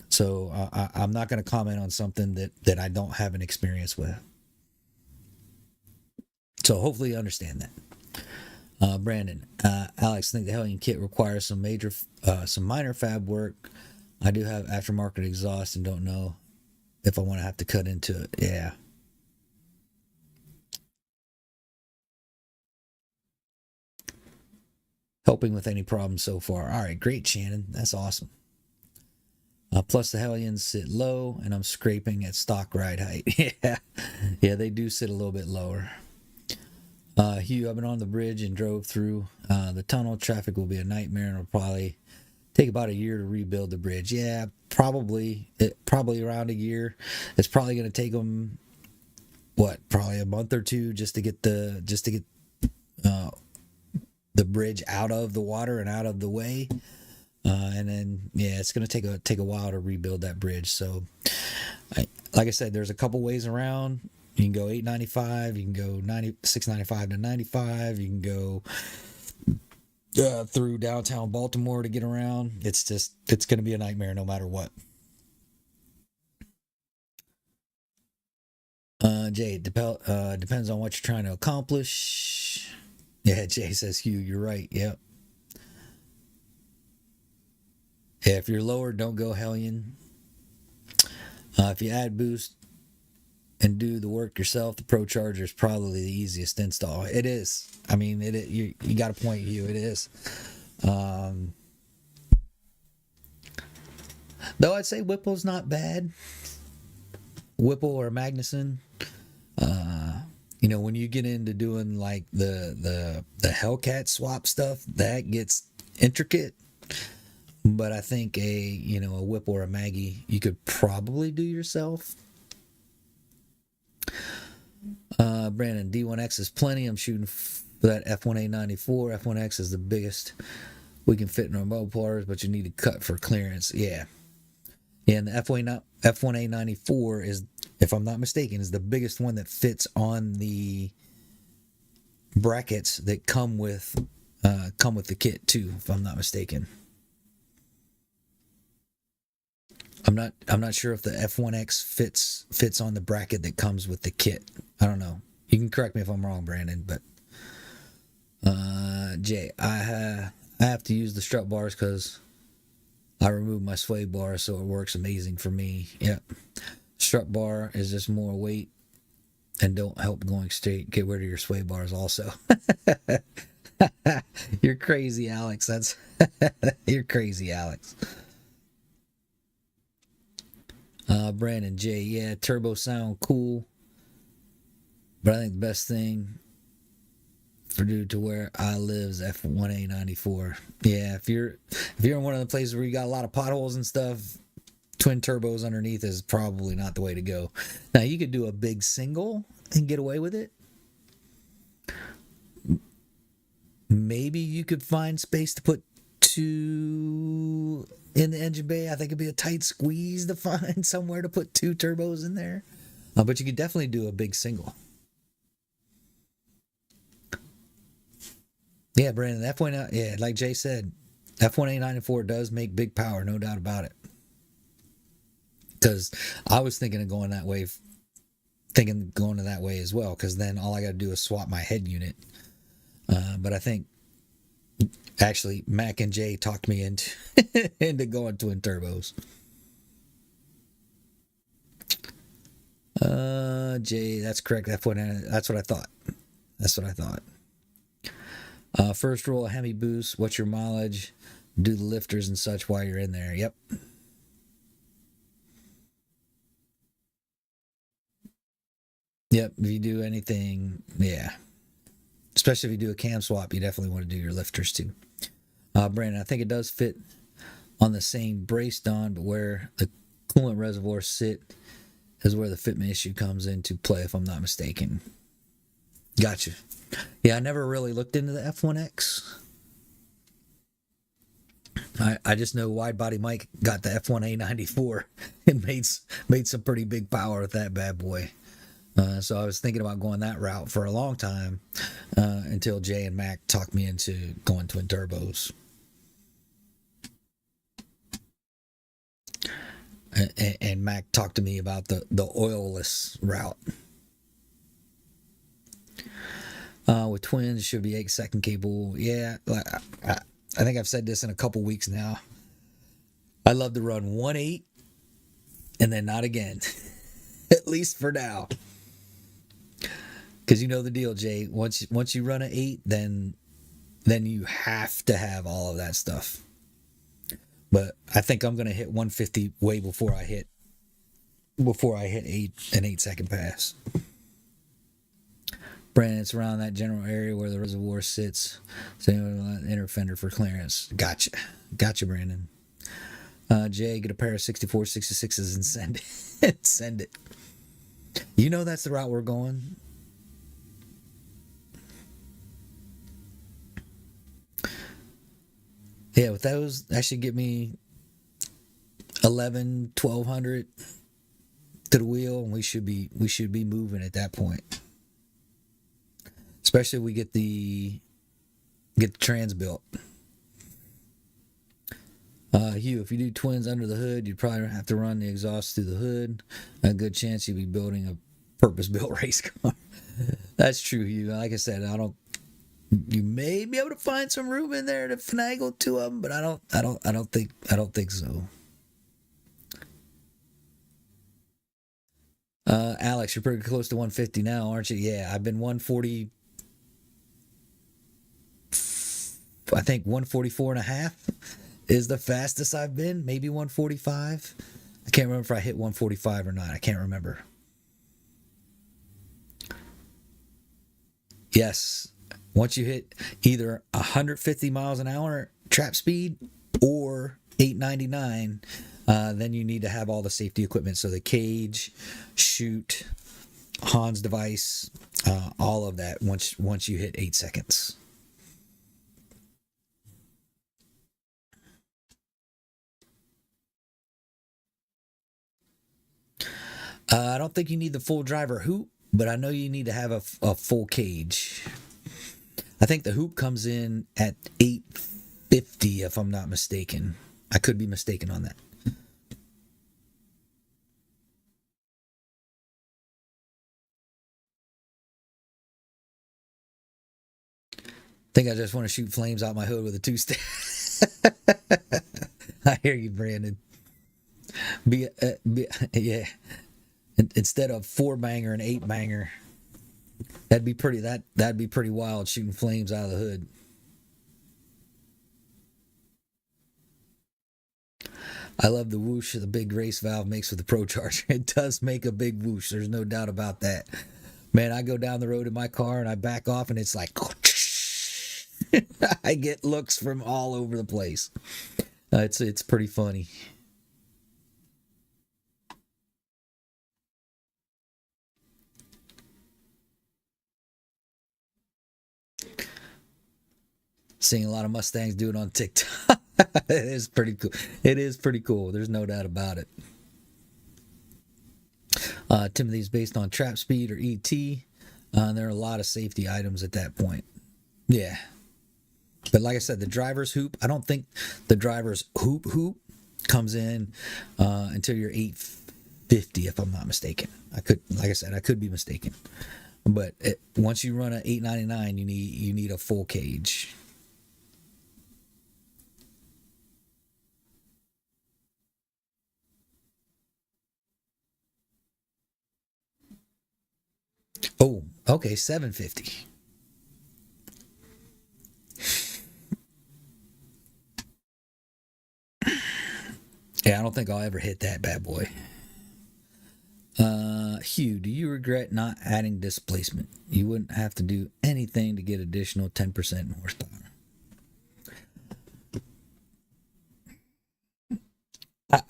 So I'm not going to comment on something that I don't have an experience with. So hopefully you understand that. Brandon, Alex, I think the Hellion kit requires some minor fab work. I do have aftermarket exhaust and don't know if I want to have to cut into it. Yeah. Helping with any problems so far. All right, great, Shannon. That's awesome. Plus the Hellions sit low, and I'm scraping at stock ride height. Yeah, they do sit a little bit lower. Hugh, I've been on the bridge and drove through the tunnel. Traffic will be a nightmare, and it'll probably take about a year to rebuild the bridge. Yeah, probably around a year. It's probably going to take them probably a month or two just to get the bridge out of the water and out of the way. And then yeah, it's gonna take a while to rebuild that bridge. So, like I said, there's a couple ways around. You can go 895. You can go 695 to 95. You can go through downtown Baltimore to get around. It's gonna be a nightmare no matter what. Jay, depends on what you're trying to accomplish. Yeah, Jay says Hugh, you're right. Yep. Yeah, if you're lower, don't go Hellion. If you add boost and do the work yourself, the Pro Charger is probably the easiest install. It is. I mean, you got a point, Hugh. It is. Um, though I'd say Whipple's not bad. Whipple or Magnuson. When you get into doing like the Hellcat swap stuff, that gets intricate. But I think a Whipple or a Maggie you could probably do yourself. Brandon, D1X is plenty. I'm shooting for that F1A94. F1X is the biggest we can fit in our Mopars, but you need to cut for clearance. Yeah. Yeah, and the F1A94 is, if I'm not mistaken, is the biggest one that fits on the brackets that come with the kit too, if I'm not mistaken. I'm not sure if the F1X fits on the bracket that comes with the kit. I don't know. You can correct me if I'm wrong, Brandon, but Jay, I have to use the strut bars because I removed my sway bar, so it works amazing for me. Yep. Strut bar is just more weight and don't help going straight. Get rid of your sway bars also. You're crazy, Alex. You're crazy, Alex. Brandon J, yeah, turbo sound cool, but I think the best thing for dude to where I live is F1A94. Yeah, if you're in one of the places where you got a lot of potholes and stuff, twin turbos underneath is probably not the way to go. Now you could do a big single and get away with it. Maybe you could find space to put two in the engine bay. I think it'd be a tight squeeze to find somewhere to put two turbos in there. But you could definitely do a big single. Yeah, Brandon, F1, yeah, like Jay said, F1A94 does make big power, no doubt about it. Because I was thinking of going that way, going to that way as well, because then all I got to do is swap my head unit. But I think actually Mac and Jay talked me into into going twin turbos. Jay, that's correct. That's what I thought. That's what I thought. First roll, a Hemi boost. What's your mileage? Do the lifters and such while you're in there. Yep. Yep. If you do anything, yeah. Especially if you do a cam swap, you definitely want to do your lifters too. Brandon, I think it does fit on the same brace, Don, but where the coolant reservoirs sit is where the fitment issue comes into play, if I'm not mistaken. Gotcha. Yeah, I never really looked into the F1X. I just know wide body Mike got the F1A94 and made some pretty big power with that bad boy. So I was thinking about going that route for a long time until Jay and Mac talked me into going twin turbos. And Mac talked to me about the oilless route. With twins, it should be 8-second cable. Yeah, I think I've said this in a couple weeks now. I love to run 1.8 and then not again, at least for now. Because you know the deal, Jay. Once you run an 8, then you have to have all of that stuff. But I think I'm gonna hit 150 way before I hit an 8-second pass. Brandon, it's around that general area where the reservoir sits. So inner fender for clearance. Gotcha, Brandon. Jay, get a pair of 64, 66s and send it. You know that's the route we're going. Yeah, with those, that should get me 11, 1200 to the wheel, and we should be moving at that point. Especially if we get the trans built. Hugh, if you do twins under the hood, you'd probably have to run the exhaust through the hood. A good chance you'd be building a purpose-built race car. That's true, Hugh. Like I said, I don't. You may be able to find some room in there to finagle two of them, but I don't think so. Alex, you're pretty close to 150 now, aren't you? Yeah, I've been 140. I think 144 and a half is the fastest I've been. Maybe 145. I can't remember if I hit 145 or not. I can't remember. Yes. Once you hit either 150 miles an hour trap speed or 899, then you need to have all the safety equipment. So the cage, chute, Hans device, all of that once you hit 8 seconds. I don't think you need the full driver hoop, but I know you need to have a full cage. I think the hoop comes in at 850, if I'm not mistaken. I could be mistaken on that. I think I just want to shoot flames out my hood with a two step. I hear you, Brandon. Yeah. Instead of four banger and eight banger, that'd be pretty wild shooting flames out of the hood. I love the whoosh the big race valve makes with the Pro Charger. It does make a big whoosh. There's no doubt about that. Man, I go down the road in my car and I back off and it's like I get looks from all over the place. It's pretty funny. Seeing a lot of Mustangs do it on TikTok. It is pretty cool. It is pretty cool. There's no doubt about it. Timothy's based on trap speed or ET. There are a lot of safety items at that point. Yeah. But like I said, the driver's hoop, I don't think the driver's hoop comes in until you're 850, if I'm not mistaken. Like I said, I could be mistaken. But once you run a 899, you need a full cage. Oh, okay, 750. Yeah, I don't think I'll ever hit that bad boy. Hugh, do you regret not adding displacement? You wouldn't have to do anything to get additional 10% in horsepower.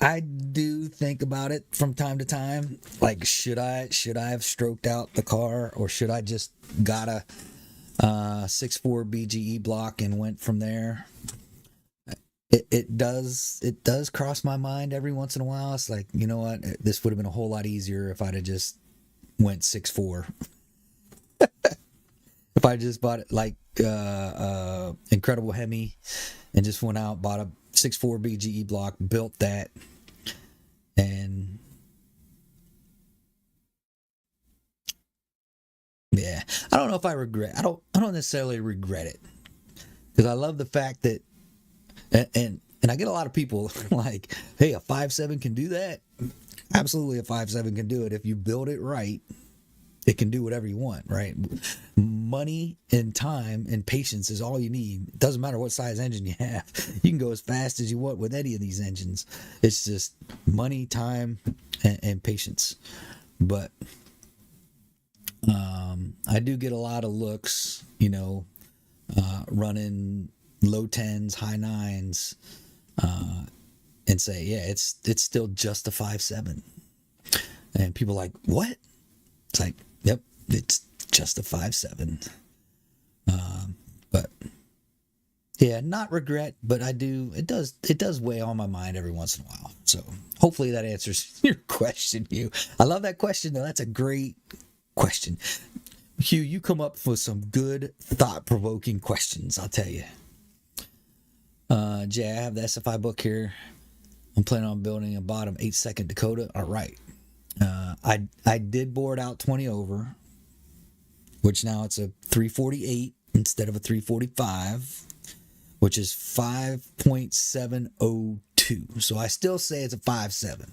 I do think about it from time to time. Like, should I have stroked out the car, or should I just got a 6.4 BGE block and went from there? It does cross my mind every once in a while. It's like, you know what, this would have been a whole lot easier if I'd have just went 6.4. If I just bought it like Incredible Hemi and just went out, bought a 6.4 BGE block, built that, and yeah, I don't know if I regret. I don't necessarily regret it, because I love the fact that and I get a lot of people like, hey, a 5.7 can do that. Absolutely, a 5.7 can do it if you build it right. It can do whatever you want, right? Money and time and patience is all you need. It doesn't matter what size engine you have. You can go as fast as you want with any of these engines. It's just money, time, and patience. But I do get a lot of looks, running low tens, high nines, and say, yeah, it's still just a 5.7. And people are like, what? It's like, yep, it's just a 5.7. But Yeah, not regret, but I do. It does weigh on my mind every once in a while. So hopefully that answers your question, Hugh. I love that question though. That's a great question, Hugh. You come up with some good thought-provoking questions. I'll tell you. Jay, I have the SFI book here. I'm planning on building a bottom 8-second Dakota. All right. I did board out 20 over, which now it's a 348 instead of a 345, which is 5.702. So I still say it's a 5.7.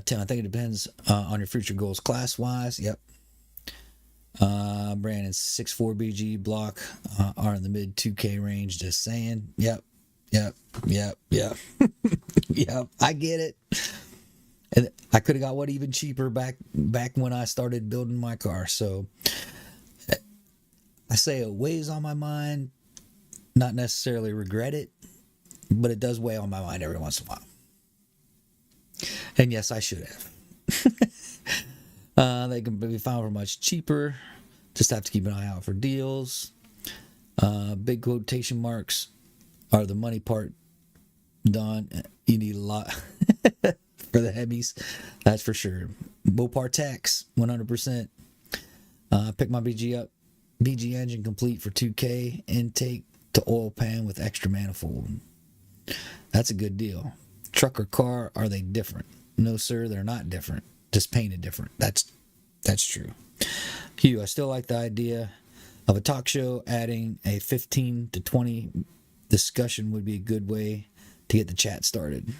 Tim, I think it depends on your future goals class-wise. Yep. Brandon, 6'4 BG block are in the mid 2K range. Just saying. Yep. Yep. I get it. And I could have got one even cheaper back when I started building my car. So I say it weighs on my mind. Not necessarily regret it, but it does weigh on my mind every once in a while. And yes, I should have. They can be found for much cheaper. Just have to keep an eye out for deals. Big quotation marks are the money part done. You need a lot for the heavies, that's for sure. Mopar tax, 100%. Pick my BG engine complete for 2K. Intake to oil pan with extra manifold. That's a good deal. Truck or car, are they different? No, sir, they're not different. Just painted different. That's true. Hugh, I still like the idea of a talk show. Adding a 15 to 20 discussion would be a good way to get the chat started.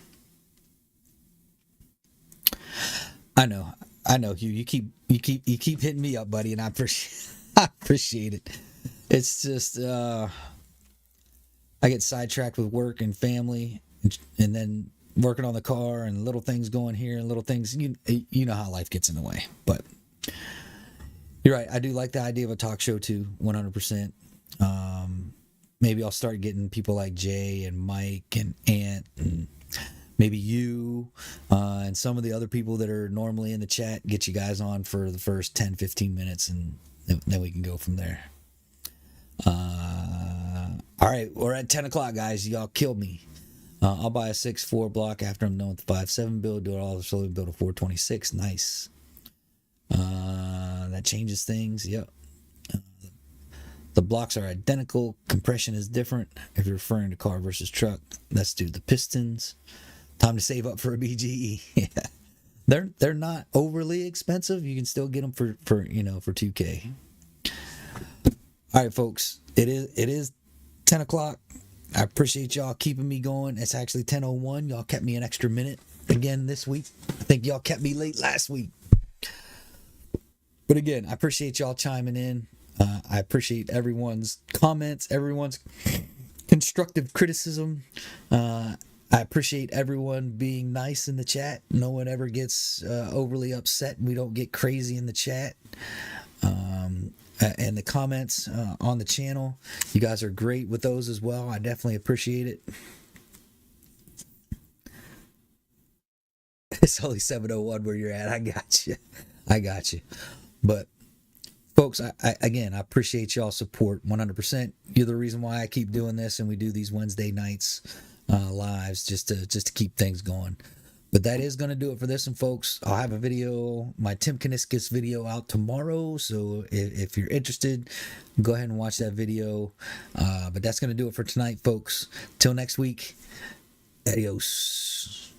I know, Hugh. You keep hitting me up, buddy, and I appreciate it. It's just I get sidetracked with work and family, and then working on the car and little things going here and little things. You know how life gets in the way, but you're right. I do like the idea of a talk show too, 100%. Maybe I'll start getting people like Jay and Mike and Ant and maybe you and some of the other people that are normally in the chat, get you guys on for the first 10, 15 minutes, and then we can go from there. All right, we're at 10 o'clock, guys. Y'all killed me. I'll buy a 6.4 block after I'm done with the 5.7 build. Do it all slowly, build a 426. Nice. That changes things. Yep. The blocks are identical. Compression is different. If you're referring to car versus truck, let's do the pistons. Time to save up for a BGE. Yeah. They're not overly expensive. You can still get them for 2K. All right, folks. It is 10 o'clock. I appreciate y'all keeping me going. It's actually 10:01. Y'all kept me an extra minute again this week. I think y'all kept me late last week. But again, I appreciate y'all chiming in. I appreciate everyone's comments, everyone's constructive criticism. I appreciate everyone being nice in the chat. No one ever gets overly upset. We don't get crazy in the chat. And the comments on the channel. You guys are great with those as well. I definitely appreciate it. It's only 7:01 where you're at. I got you. But folks, I appreciate y'all support 100%. You're the reason why I keep doing this, and we do these Wednesday nights lives just to keep things going. But that is going to do it for this one, folks. I'll have a video, my Tim Kaniskis video, out tomorrow. So if you're interested, go ahead and watch that video. But that's going to do it for tonight, folks. Till next week, adios.